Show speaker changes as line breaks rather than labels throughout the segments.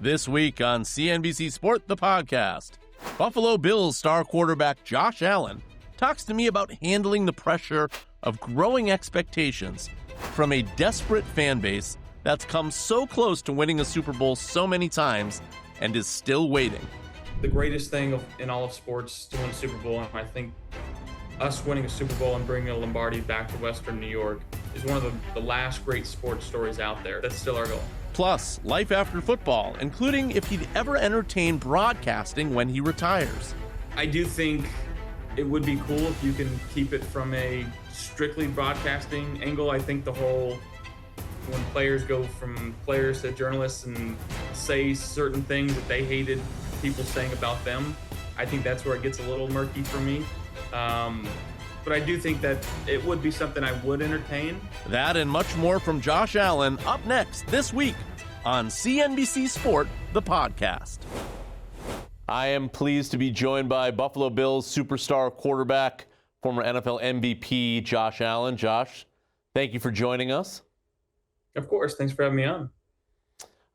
This week on CNBC Sport, the podcast, Buffalo Bills star quarterback Josh Allen talks to me about handling the pressure of growing expectations from a desperate fan base that's come so close to winning a Super Bowl so many times and is still waiting.
The greatest thing in all of sports to win a Super Bowl, and I think us winning a Super Bowl and bringing a Lombardi back to Western New York is one of the last great sports stories out there. That's still our goal.
Plus, life after football, including if he'd ever entertain broadcasting when he retires.
I do think it would be cool if you can keep it from a strictly broadcasting angle. I think when players go from players to journalists and say certain things that they hated people saying about them, I think that's where it gets a little murky for me. But I do think that it would be something I would entertain.
That and much more from Josh Allen up next this week on CNBC Sport, the podcast. I am pleased to be joined by Buffalo Bills superstar quarterback, former NFL MVP Josh Allen. Josh, thank you for joining us.
Of course. Thanks for having me on.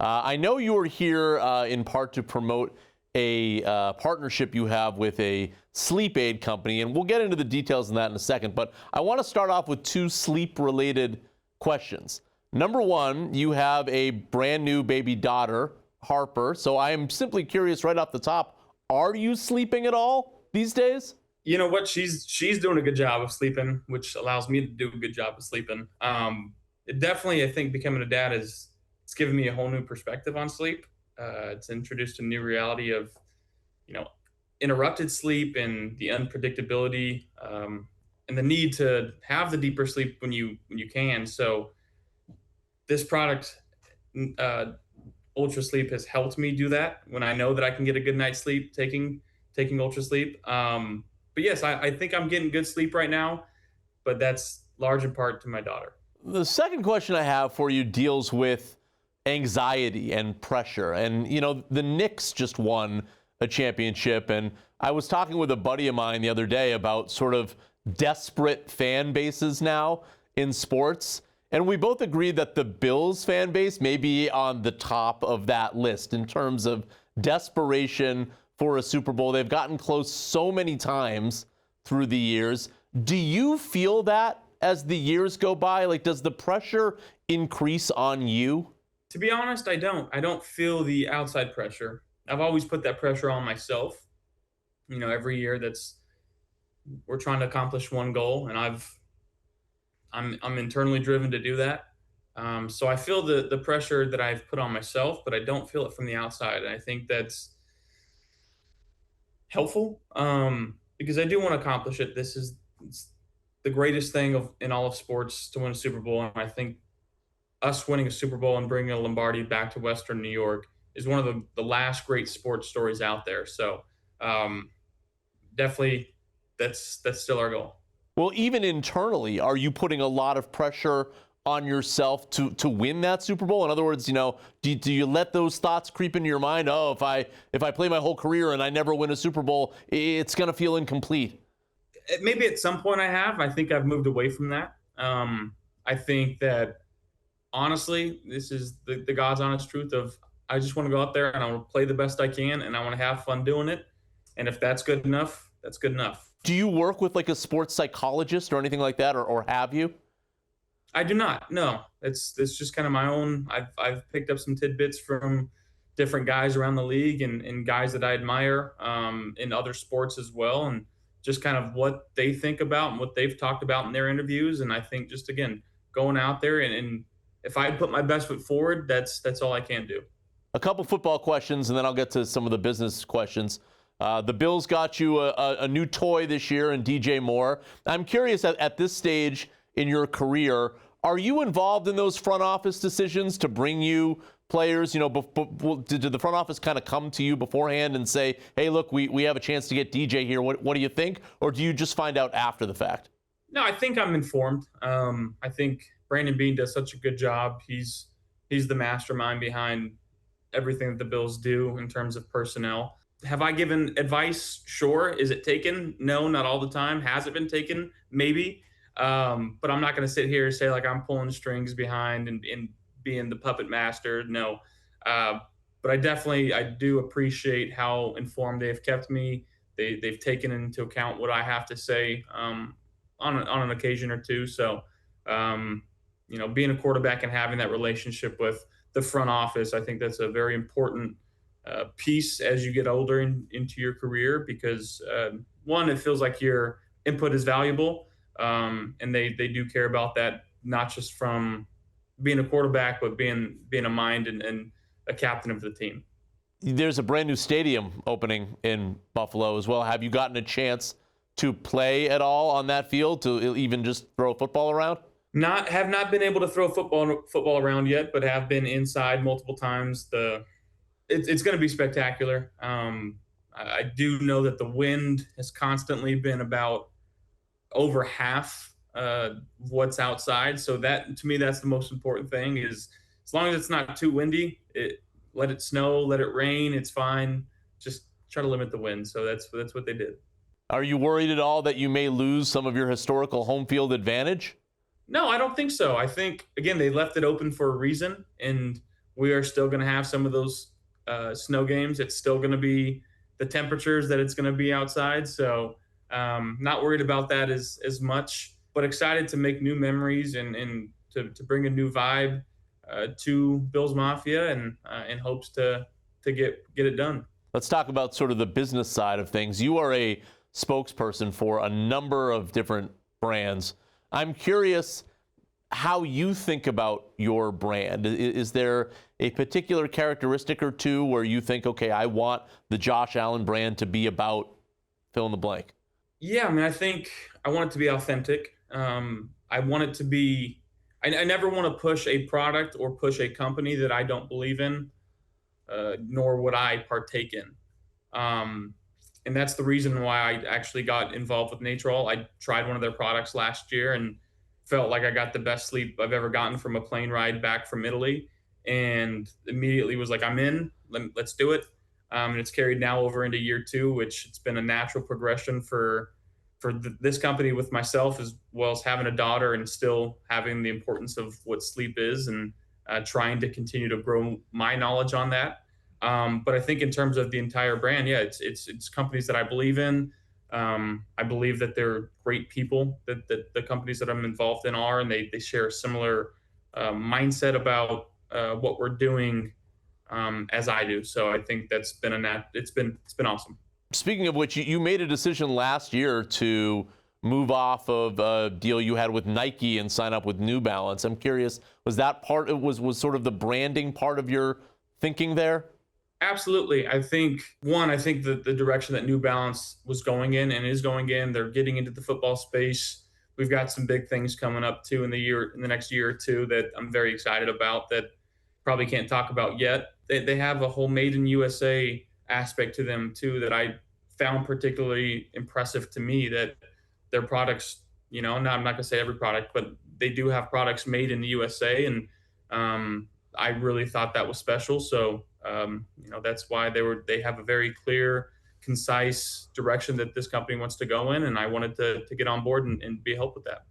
I know you were here in part to promote a partnership you have with a sleep aid company, and we'll get into the details on that in a second, but I want to start off with two sleep-related questions. Number one, you have a brand new baby daughter, Harper, so I am simply curious right off the top, are you sleeping at all these days?
You know what? She's doing a good job of sleeping, which allows me to do a good job of sleeping. It definitely, I think, becoming a dad it's given me a whole new perspective on sleep. It's introduced a new reality of, interrupted sleep and the unpredictability and the need to have the deeper sleep when you can. So this product, Ultra Sleep, has helped me do that when I know that I can get a good night's sleep taking Ultra Sleep. But yes, I think I'm getting good sleep right now, but that's large in part to my daughter.
The second question I have for you deals with anxiety and pressure. And, the Knicks just won a championship. And I was talking with a buddy of mine the other day about sort of desperate fan bases now in sports. And we both agreed that the Bills fan base may be on the top of that list in terms of desperation for a Super Bowl. They've gotten close so many times through the years. Do you feel that as the years go by? Like, does the pressure increase on you?
To be honest, I don't. I don't feel the outside pressure. I've always put that pressure on myself. Every year we're trying to accomplish one goal, and I'm internally driven to do that. So I feel the pressure that I've put on myself, but I don't feel it from the outside. And I think that's helpful because I do want to accomplish it. It's the greatest thing in all of sports to win a Super Bowl, and I think us winning a Super Bowl and bringing a Lombardi back to Western New York is one of the last great sports stories out there. So definitely that's still our goal.
Well, even internally, are you putting a lot of pressure on yourself to win that Super Bowl? In other words, do you let those thoughts creep into your mind? Oh, if I play my whole career and I never win a Super Bowl, it's going to feel incomplete.
Maybe at some point I have. I think I've moved away from that. I think that honestly, this is the God's honest truth of I just want to go out there and I want to play the best I can and I want to have fun doing it. And if that's good enough, that's good enough.
Do you work with like a sports psychologist or anything like that, or have you?
I do not. No, it's just kind of my own. I've picked up some tidbits from different guys around the league and guys that I admire in other sports as well, and just kind of what they think about and what they've talked about in their interviews. And I think just, again, going out there and if I put my best foot forward, that's all I can do.
A couple football questions, and then I'll get to some of the business questions. The Bills got you a new toy this year in DJ Moore. I'm curious, at this stage in your career, are you involved in those front office decisions to bring you players? Did the front office kind of come to you beforehand and say, hey, look, we have a chance to get DJ here. What do you think? Or do you just find out after the fact?
No, I think I'm informed. I think Brandon Beane does such a good job. He's the mastermind behind everything that the Bills do in terms of personnel. Have I given advice? Sure. Is it taken? No, not all the time. Has it been taken? Maybe. But I'm not going to sit here and say like I'm pulling strings behind and being the puppet master. No. But I do appreciate how informed they've kept me. They've taken into account what I have to say on an occasion or two. So, um, being a quarterback and having that relationship with the front office, I think that's a very important piece as you get older into your career because one, it feels like your input is valuable, and they do care about that, not just from being a quarterback, but being a mind and a captain of the team.
There's a brand new stadium opening in Buffalo as well. Have you gotten a chance to play at all on that field, to even just throw a football around?
Have not been able to throw football around yet, but have been inside multiple times. It's going to be spectacular. I do know that the wind has constantly been about over half what's outside. So that, to me, that's the most important thing. Is as long as it's not too windy, let it snow, let it rain, it's fine. Just try to limit the wind. So that's what they did.
Are you worried at all that you may lose some of your historical home field advantage?
No, I don't think so. I think, again, they left it open for a reason, and we are still going to have some of those snow games. It's still going to be the temperatures that it's going to be outside. So not worried about that as much, but excited to make new memories and to bring a new vibe to Bills Mafia, and in hopes to get it done.
Let's talk about sort of the business side of things. You are a spokesperson for a number of different brands. I'm curious how you think about your brand. Is there a particular characteristic or two where you think, okay, I want the Josh Allen brand to be about fill in the blank?
Yeah, I mean, I think I want it to be authentic. I want it to be, I never want to push a product or push a company that I don't believe in, nor would I partake in. And that's the reason why I actually got involved with Natrol. I tried one of their products last year and felt like I got the best sleep I've ever gotten from a plane ride back from Italy, and immediately was like, I'm in, let's do it. And it's carried now over into year 2, which it's been a natural progression for this company with myself, as well as having a daughter and still having the importance of what sleep is, and trying to continue to grow my knowledge on that. But I think in terms of the entire brand, yeah, it's companies that I believe in. I believe that they're great people that the companies that I'm involved in are, and they share a similar mindset about what we're doing as I do. So I think that's been it's been awesome.
Speaking of which, you made a decision last year to move off of a deal you had with Nike and sign up with New Balance. I'm curious, was that was sort of the branding part of your thinking there?
Absolutely. I think that the direction that New Balance was going in and is going in, they're getting into the football space. We've got some big things coming up too in the next year or two that I'm very excited about that probably can't talk about yet. They have a whole made in USA aspect to them too that I found particularly impressive to me, that their products, no, I'm not going to say every product, but they do have products made in the USA. And I really thought that was special. So, that's why they have a very clear, concise direction that this company wants to go in. And I wanted to get on board and be a help with that.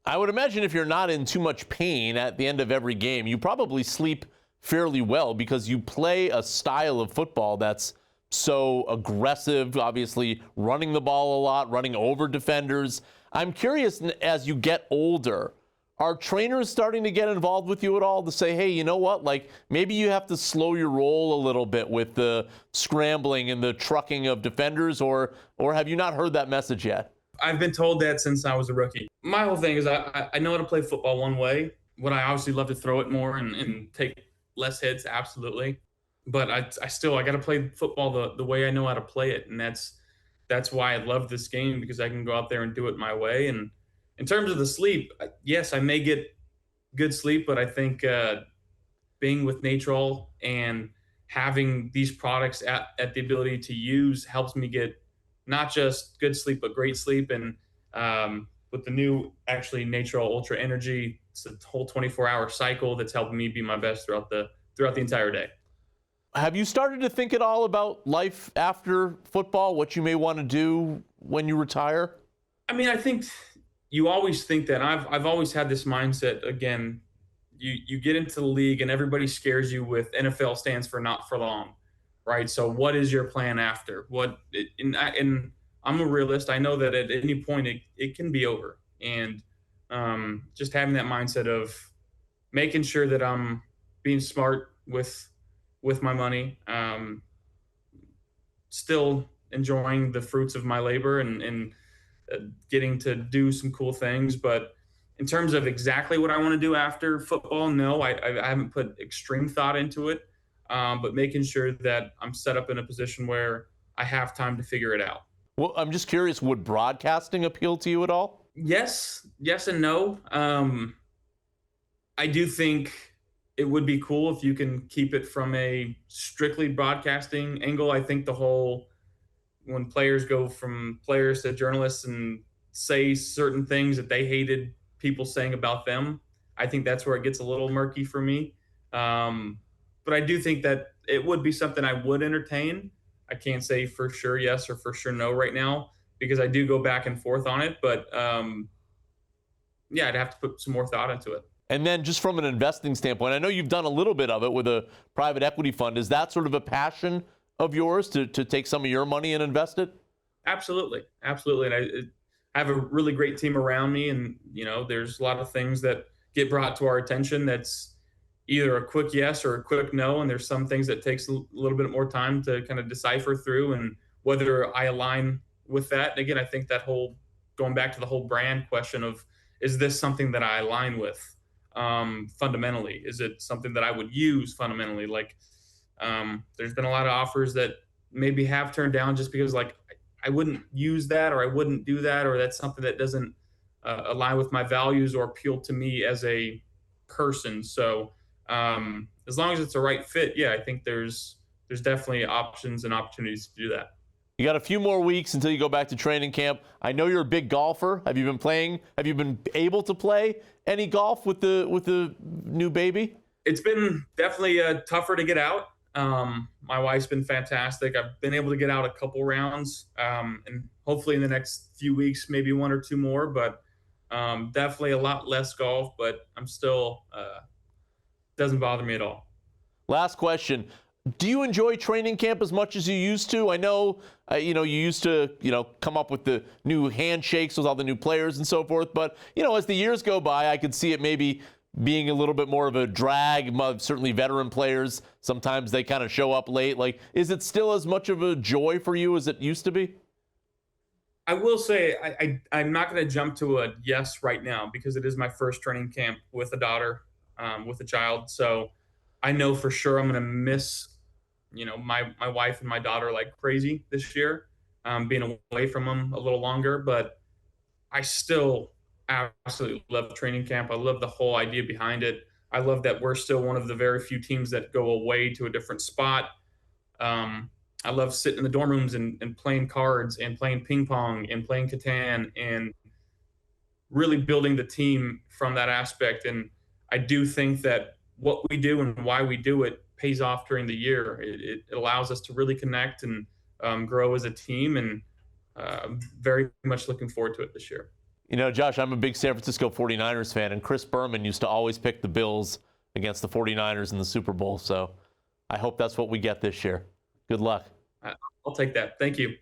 I would imagine if you're not in too much pain at the end of every game, you probably sleep fairly well because you play a style of football that's so aggressive, obviously running the ball a lot, running over defenders. I'm curious, as you get older, are trainers starting to get involved with you at all to say, hey, you know what, like maybe you have to slow your roll a little bit with the scrambling and the trucking of defenders, or have you not heard that message yet?
I've been told that since I was a rookie. My whole thing is I know how to play football one way. Would I obviously love to throw it more and take less hits? Absolutely. But I got to play football the way I know how to play it. And that's why I love this game, because I can go out there and do it my way. And in terms of the sleep, yes, I may get good sleep, but I think being with Natrol and having these products at the ability to use helps me get not just good sleep, but great sleep. And with the new, actually, Natrol Ultra Energy, it's a whole 24-hour cycle that's helping me be my best throughout the entire day.
Have you started to think at all about life after football, what you may want to do when you retire?
I mean, I think you always think that. I've always had this mindset, again, you get into the league and everybody scares you with NFL stands for not for long, right? So what is your plan after? And I'm a realist. I know that at any point it can be over, and just having that mindset of making sure that I'm being smart with my money, still enjoying the fruits of my labor and getting to do some cool things. But in terms of exactly what I want to do after football, no, I haven't put extreme thought into it. But making sure that I'm set up in a position where I have time to figure it out.
Well, I'm just curious, would broadcasting appeal to you at all?
Yes, yes, and no. I do think it would be cool if you can keep it from a strictly broadcasting angle. I think the whole when players go from players to journalists and say certain things that they hated people saying about them, I think that's where it gets a little murky for me. But I do think that it would be something I would entertain. I can't say for sure yes or for sure no right now because I do go back and forth on it. But yeah, I'd have to put some more thought into it.
And then just from an investing standpoint, I know you've done a little bit of it with a private equity fund. Is that sort of a passion of yours to take some of your money and invest it?
Absolutely. Absolutely. And I have a really great team around me. And, there's a lot of things that get brought to our attention that's either a quick yes or a quick no. And there's some things that takes a little bit more time to kind of decipher through and whether I align with that. And again, I think that going back to the whole brand question of, is this something that I align with fundamentally? Is it something that I would use fundamentally? Like, there's been a lot of offers that maybe have turned down just because like I wouldn't use that or I wouldn't do that, or that's something that doesn't align with my values or appeal to me as a person. So as long as it's a right fit, yeah, I think there's definitely options and opportunities to do that.
You got a few more weeks until you go back to training camp. I know you're a big golfer. Have you been playing? Have you been able to play any golf with the new baby?
It's been definitely tougher to get out. My wife's been fantastic. I've been able to get out a couple rounds, and hopefully in the next few weeks, maybe one or two more, but definitely a lot less golf, but I'm still, doesn't bother me at all.
Last question. Do you enjoy training camp as much as you used to? I know, you used to, come up with the new handshakes with all the new players and so forth. But, as the years go by, I could see it maybe being a little bit more of a drag. Certainly veteran players, sometimes they kind of show up late. Like, is it still as much of a joy for you as it used to be?
I will say I'm not going to jump to a yes right now because it is my first training camp with a daughter, with a child. So I know for sure I'm going to miss my wife and my daughter like crazy this year, being away from them a little longer, but I still absolutely love training camp. I love the whole idea behind it. I love that we're still one of the very few teams that go away to a different spot. I love sitting in the dorm rooms and playing cards and playing ping pong and playing Catan and really building the team from that aspect. And I do think that what we do and why we do it pays off during the year. It allows us to really connect and grow as a team, and very much looking forward to it this year.
Josh, I'm a big San Francisco 49ers fan, and Chris Berman used to always pick the Bills against the 49ers in the Super Bowl, so I hope that's what we get this year. Good luck.
I'll take that. Thank you.